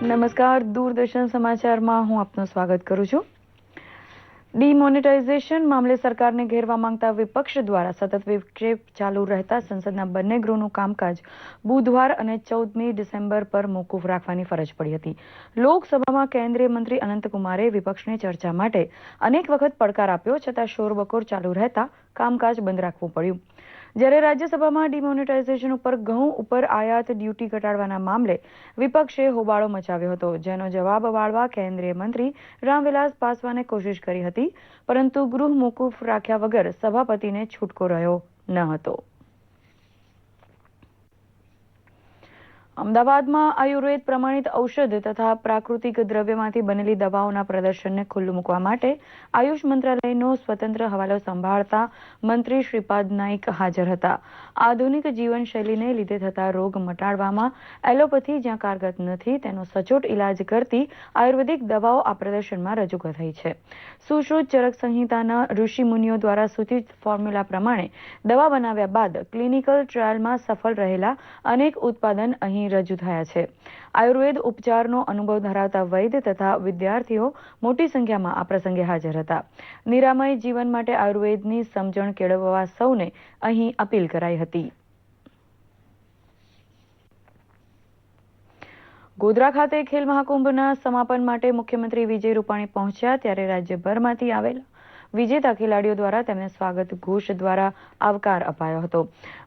નમસ્કાર, દૂરદર્શન સમાચારમાં હું આપનું સ્વાગત કરું છું. ડિમોનેટાઇઝેશન મામલે સરકારને ઘેરવા માંગતા વિપક્ષ દ્વારા સતત વિક્ષેપ ચાલુ રહેતા સંસદના બંને ગૃહનું કામકાજ બુધવાર અને 14મી ડિસેમ્બર પર મોકૂફ રાખવાની ફરજ પડી હતી. લોકસભામાં કેન્દ્રીય મંત્રી અનંતકુમારે વિપક્ષને ચર્ચા માટે અનેક વખત પડકાર આપ્યો, છતાં શોરબકોર ચાલુ રહેતા કામકાજ બંધ રાખવું પડ્યું. જ્યારે રાજ્યસભામાં ડિમોનેટાઇઝેશન ઉપર ઘઉં ઉપર આયાત ડ્યુટી ઘટાડવાના મામલે વિપક્ષે હોબાળો મચાવ્યો હતો, જેનો જવાબ વાળવા કેન્દ્રીય મંત્રી રામવિલાસ પાસવાને કોશિશ કરી હતી, પરંતુ ગૃહ મોકૂફ રાખ્યા વગર સભાપતિને છૂટકો રહ્યો ન હતો. અમદાવાદમાં આયુર્વેદ પ્રમાણિત ઔષધ તથા પ્રાકૃતિક દ્રવ્યમાંથી બનેલી દવાઓના પ્રદર્શનને ખુલ્લું મૂકવા માટે આયુષ મંત્રાલયનો સ્વતંત્ર હવાલો સંભાળતા મંત્રી શ્રીપાદ નાઈક હાજર હતા. આધુનિક જીવનશૈલીને લીધે થતા રોગ મટાડવામાં એલોપેથી જ્યાં કારગત નથી, તેનો સચોટ ઇલાજ કરતી આયુર્વેદિક દવાઓ આ પ્રદર્શનમાં રજૂ થઈ છે. સુશ્રુત ચરક સંહિતાના ઋષિમુનિઓ દ્વારા સૂચિત ફોર્મ્યુલા પ્રમાણે દવા બનાવ્યા બાદ ક્લિનિકલ ટ્રાયલમાં સફળ રહેલા અનેક ઉત્પાદન અહીં રજૂ થયા છે. આયુર્વેદ ઉપચારનો અનુભવ ધરાવતા વૈદ્ય તથા વિદ્યાર્થીઓ મોટી સંખ્યામાં આ પ્રસંગે હાજર હતા. નિરામય જીવન માટે આયુર્વેદની સમજણ કેળવવા સૌને અહીં અપીલ કરાઈ હતી. ગોધરા ખાતે ખેલ મહાકુંભના સમાપન માટે મુખ્યમંત્રી વિજય રૂપાણી પહોંચ્યા, ત્યારે રાજ્યભરમાંથી આવેલા વિજેતા ખેલાડીઓ દ્વારા તેમને સ્વાગત ઘોષ દ્વારા આવકાર અપાયો હતો.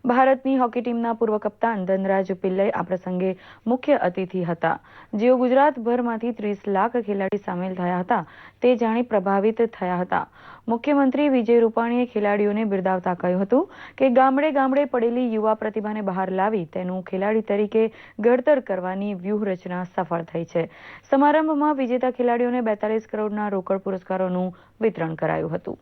ભારતની હોકી ટીમના પૂર્વ કપ્તાન ધનરાજ પિલ્લઈ આ પ્રસંગે મુખ્ય અતિથિ હતા, જેઓ ગુજરાતભરમાંથી 30 લાખ ખેલાડી સામેલ થયા હતા તે જાણી પ્રભાવિત થયા હતા. મુખ્યમંત્રી વિજય રૂપાણીએ ખેલાડીઓને બિરદાવતા કહ્યું હતું કે ગામડે ગામડે પડેલી યુવા પ્રતિભાને બહાર લાવી તેનું ખેલાડી તરીકે ઘડતર કરવાની વ્યૂહરચના સફળ થઈ છે. સમારંભમાં વિજેતા ખેલાડીઓને 42 કરોડના રોકડ પુરસ્કારોનું વિતરણ કરાયું હતું.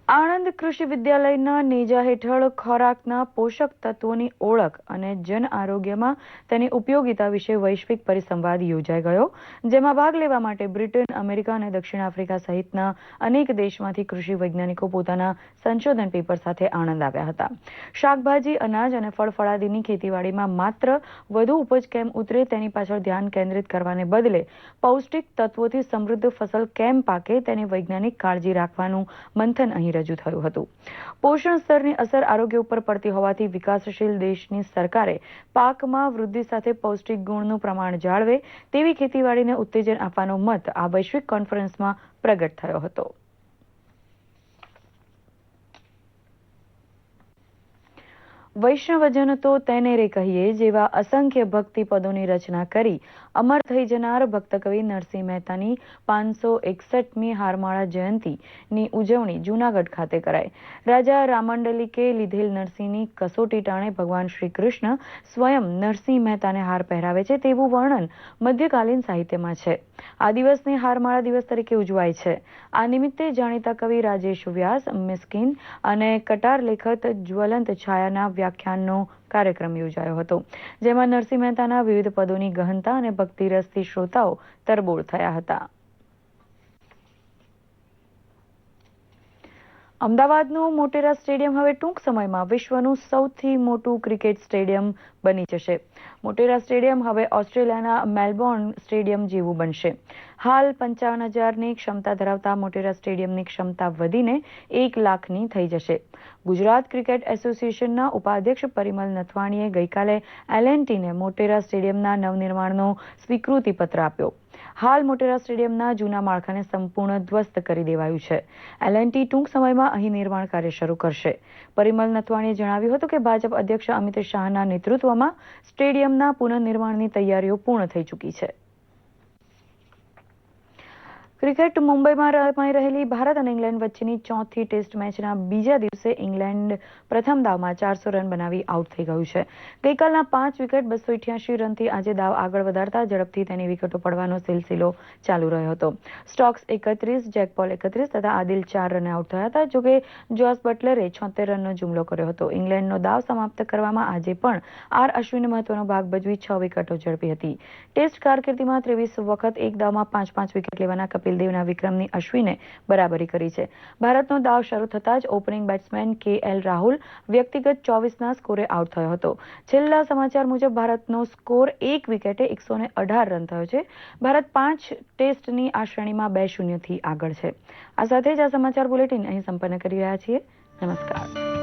આણંદ કૃષિ વિદ્યાલયના નેજા હેઠળ ખોરાકના પોષક તત્વોની ઓળખ અને જન આરોગ્યમાં તેની ઉપયોગિતા વિશે વૈશ્વિક પરિસંવાદ યોજાઈ ગયો, જેમાં ભાગ લેવા માટે બ્રિટન, અમેરિકા અને દક્ષિણ આફ્રિકા સહિતના અનેક દેશમાંથી કૃષિ વૈજ્ઞાનિકો પોતાના સંશોધન પેપર સાથે આણંદ આવ્યા હતા. શાકભાજી, અનાજ અને ફળફળાદીની ખેતીવાડીમાં માત્ર વધુ ઉપજ કેમ ઉતરે તેની પાછળ ધ્યાન કેન્દ્રિત કરવાને બદલે પૌષ્ટિક તત્વોથી સમૃદ્ધ ફસલ કેમ પાકે તેની વૈજ્ઞાનિક કાળજી રાખવાનું મંથન અહીં રજૂ થયું હતું. પોષણ સ્તરની અસર આરોગ્ય ઉપર પડતી હોવાથી વિકાસશીલ દેશની સરકારે પાકમાં વૃદ્ધિ સાથે પૌષ્ટિક ગુણનું પ્રમાણ જાળવે તેવી ખેતીવાડીને ઉત્તેજન આપવાનો મત આ વૈશ્વિક કોન્ફરન્સમાં પ્રગટ થયો હતો. વૈષ્ણવજન તો તેને રે કહીએ જેવા અસંખ્ય ભક્તિ પદોની રચના કરી અમર થઈ જનાર ભક્ત કવિ નરસિંહ મહેતાની 561મી હારમાળા જયંતીની ઉજવણી જૂનાગઢ ખાતે કરાઈ. રાજા રામાંડલિકે લીધેલ નરસિંહની કસોટી ટાણે ભગવાન શ્રી કૃષ્ણ સ્વયં નરસિંહ મહેતાને હાર પહેરાવે છે તેવું વર્ણન મધ્યકાલીન સાહિત્યમાં છે. આ દિવસને હારમાળા દિવસ તરીકે ઉજવાય છે. આ નિમિત્તે જાણીતા કવિ રાજેશ વ્યાસ, મિસ્કિન અને કટાર લેખક જ્વલંત છાયાના વ્યાખ્યાનનો કાર્યક્રમ યોજાયો હતો, જેમાં નરસિંહ મહેતાના વિવિધ પદોની ગહનતા અને ભક્તિરસથી શ્રોતાઓ તરબોળ થયા હતા. અમદાવાદનું મોટેરા સ્ટેડિયમ હવે ટૂંક સમયમાં વિશ્વનું સૌથી મોટું ક્રિકેટ સ્ટેડિયમ બની જશે. મોટેરા સ્ટેડિયમ હવે ઓસ્ટ્રેલિયાના મેલબોર્ન સ્ટેડિયમ જેવું બનશે. હાલ 55,000ની ક્ષમતા ધરાવતા મોટેરા સ્ટેડિયમની ક્ષમતા વધીને 1 લાખની થઈ જશે. ગુજરાત ક્રિકેટ એસોસિએશનના ઉપાધ્યક્ષ પરિમલ નથવાણીએ ગઈકાલે એલ&ટીને મોટેરા સ્ટેડિયમના નવનિર્માણનો સ્વીકૃતિ પત્ર આપ્યો. હાલ મોટેરા સ્ટેડિયમના જૂના માળખાને સંપૂર્ણ ધ્વસ્ત કરી દેવાયું છે. એલ&ટી ટૂંક સમયમાં અહીં નિર્માણ કાર્ય શરૂ કરશે. પરિમલ નથવાણીએ જણાવ્યું હતું કે ભાજપ અધ્યક્ષ અમિત શાહના નેતૃત્વમાં સ્ટેડિયમના પુનઃનિર્માણની તૈયારીઓ પૂર્ણ થઈ ચૂકી છે. ક્રિકેટ મુંબઈમાં રમાઈ રહેલી ભારત અને ઇંગ્લેન્ડ વચ્ચેની ચોથી ટેસ્ટ મેચના બીજા દિવસે ઇંગ્લેન્ડ પ્રથમ દાવમાં 400 રન બનાવી આઉટ થઈ ગયું છે. ગઈકાલના 5 વિકેટ 288 રનથી આજે દાવ આગળ વધારતા ઝડપથી તેની વિકેટો પડવાનો સિલસિલો ચાલુ રહ્યો હતો. સ્ટોક્સ 31, જેક પોલ 31 તથા આદિલ 4 રને આઉટ થયા હતા. જોકે જોસ બટલરે 76 રનનો જુમલો કર્યો હતો. ઇંગ્લેન્ડનો દાવ સમાપ્ત કરવામાં આજે પણ આર અશ્વિને મહત્વનો ભાગ ભજવી 6 વિકેટો ઝડપી હતી. ટેસ્ટ કારકિર્દીમાં 23 વખત એક દાવમાં 5-5 વિકેટ લેવાના કપિલ દેવના વિક્રમની અશ્વિને બરાબરી કરી છે. ભારતનો દાવ શરૂ થતાં જ ઓપનિંગ બેટ્સમેન KL રાહુલ વ્યક્તિગત 24ના સ્કોરે આઉટ થયો હતો. છેલ્લા સમાચાર મુજબ ભારતનો સ્કોર 1 વિકેટે 118 રન થયો છે. ભારત 5 ટેસ્ટની આ શ્રેણીમાં 2-0 થી આગળ છે. આ સાથે જ આ સમાચાર બુલેટિન અહીં સંપન્ન કરી રહ્યા છીએ. નમસ્કાર.